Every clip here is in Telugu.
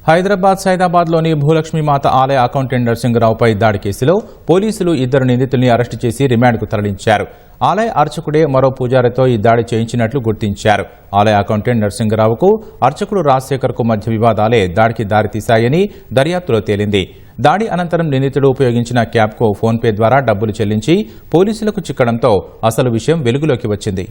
హైదరాబాద్ సైదాబాద్లోని భూలక్ష్మి మాత ఆలయ అకౌంటెంట్ నరసింగరావుపై దాడి కేసులో పోలీసులు ఇద్దరు నిందితుల్ని అరెస్టు చేసి రిమాండ్కు తరలించారు. ఆలయ అర్చకుడే మరో పూజారితో ఈ దాడి చేయించినట్లు గుర్తించారు. ఆలయ అకౌంటెంట్ నరసింగరావుకు అర్చకుడు రాజశేఖర్కు మధ్య వివాదాలే దాడికి దారితీశాయని దర్యాప్తులో తేలింది. దాడి అనంతరం నిందితుడు ఉపయోగించిన క్యాబ్కు ఫోన్పే ద్వారా డబ్బులు చెల్లించి పోలీసులకు చిక్కడంతో అసలు విషయం వెలుగులోకి వచ్చింది.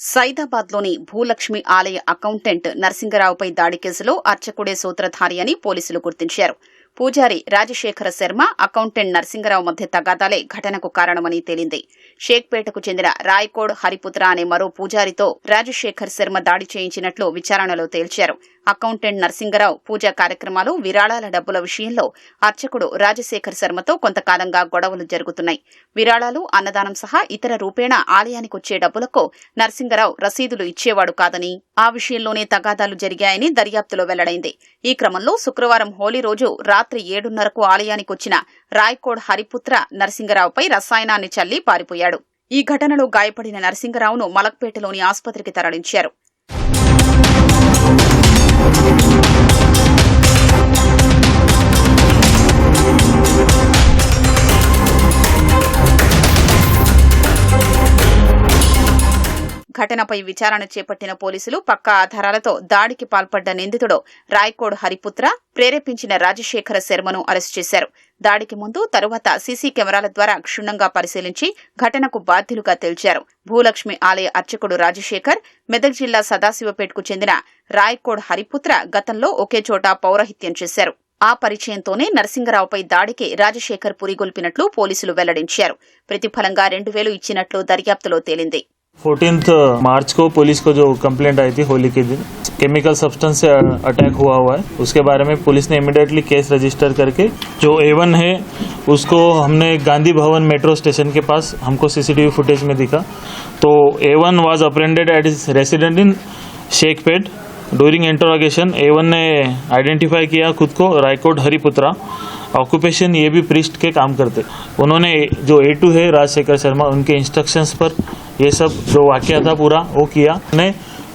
సైదాబాద్లోని భూలక్ష్మి ఆలయ అకౌంటెంట్ నరసింగరావుపై దాడి కేసులో అర్చకుడే సూత్రధారి అని పోలీసులు గుర్తించారు. పూజారి రాజశేఖర శర్మ, అకౌంటెంట్ నరసింగరావు మధ్య తగాదాలే ఘటనకు కారణమని తేలింది. షేక్పేటకు చెందిన రాయ్కోడ్ హరిపుత్ర అనే మరో పూజారితో రాజశేఖర్ శర్మ దాడి చేయించినట్లు విచారణలో తేల్చారు. అకౌంటెంట్ నరసింగరావు పూజా కార్యక్రమాలు, విరాళాల డబ్బుల విషయంలో అర్చకుడు రాజశేఖర్ శర్మతో కొంతకాలంగా గొడవలు జరుగుతున్నాయి. విరాళాలు, అన్నదానం సహా ఇతర రూపేణా ఆలయానికొచ్చే డబ్బులకు నరసింగరావు రసీదులు ఇచ్చేవాడు కాదని, ఆ విషయంలోనే తగాదాలు జరిగాయని దర్యాప్తులో వెల్లడైంది. ఈ క్రమంలో శుక్రవారం హోలీ రోజు రాత్రి 7:30కు ఆలయానికొచ్చిన రాయ్కోడ్ హరిపుత్ర నరసింగరావుపై రసాయనాన్ని చల్లి పారిపోయాడు. ఈ ఘటనలో గాయపడిన నరసింగరావును మలక్పేటలోని ఆసుపత్రికి తరలించారు. ఘటనపై విచారణ చేపట్టిన పోలీసులు పక్కా ఆధారాలతో దాడికి పాల్పడ్డ నిందితుడు రాయ్కోడ్ హరిపుత్ర, ప్రేరేపించిన రాజశేఖర శర్మను అరెస్టు చేశారు. దాడికి ముందు, తరువాత సీసీ కెమెరాల ద్వారా క్షుణ్ణంగా పరిశీలించి ఘటనకు బాధ్యులుగా తేల్చారు. భూలక్ష్మి ఆలయ అర్చకుడు రాజశేఖర్, మెదక్ జిల్లా సదాశివపేటకు చెందిన రాయ్కోడ్ హరిపుత్ర గతంలో ఒకే చోట పౌరహిత్యం చేశారు. ఆ పరిచయంతోనే నరసింగరావుపై దాడికి రాజశేఖర్ పురిగొల్పినట్లు పోలీసులు వెల్లడించారు. ప్రతిఫలంగా 2000 ఇచ్చినట్లు దర్యాప్తులో తేలింది. 14 मार्च को पुलिस को जो कंप्लेंट आई थी होली के दिन केमिकल सब्सटेंस से अटैक हुआ है, उसके बारे में पुलिस ने इमीडिएटली केस रजिस्टर करके जो A1 है उसको हमने गांधी भवन मेट्रो स्टेशन के पास हमको सीसीटीवी फुटेज में दिखा तो A1 was अप्रेंडेड at his resident in Shaikpet. During interrogation A1 ने आइडेंटिफाई किया खुद को रायकोड हरिपुत्रा, ऑक्यूपेशन ये भी प्रीस्ट के काम करते. उन्होंने जो A2 है राजशेखर शर्मा, उनके इंस्ट्रक्शंस पर ये सब जो वाकया था पूरा वो किया. उन्हें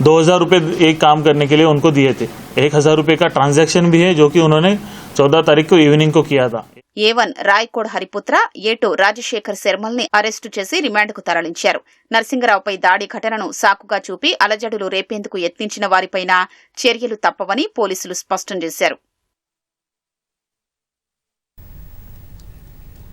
2000 रुपये एक काम करने के लिए उनको दिए थे. 1000 रुपये का ट्रांजैक्शन भी है जो कि उन्होंने 14 तारीख को इवनिंग को किया था. A1 రాయ్కోడ్ హరిపుత్ర, A2 రాజశేఖర్ శర్మల్ని అరెస్టు చేసి రిమాండ్కు తరలించారు. నరసింగరావుపై దాడి ఘటనను సాకుగా చూపి అలజడులు రేపేందుకు యత్నించిన వారిపైన చర్యలు తప్పవని పోలీసులు స్పష్టం చేశారు.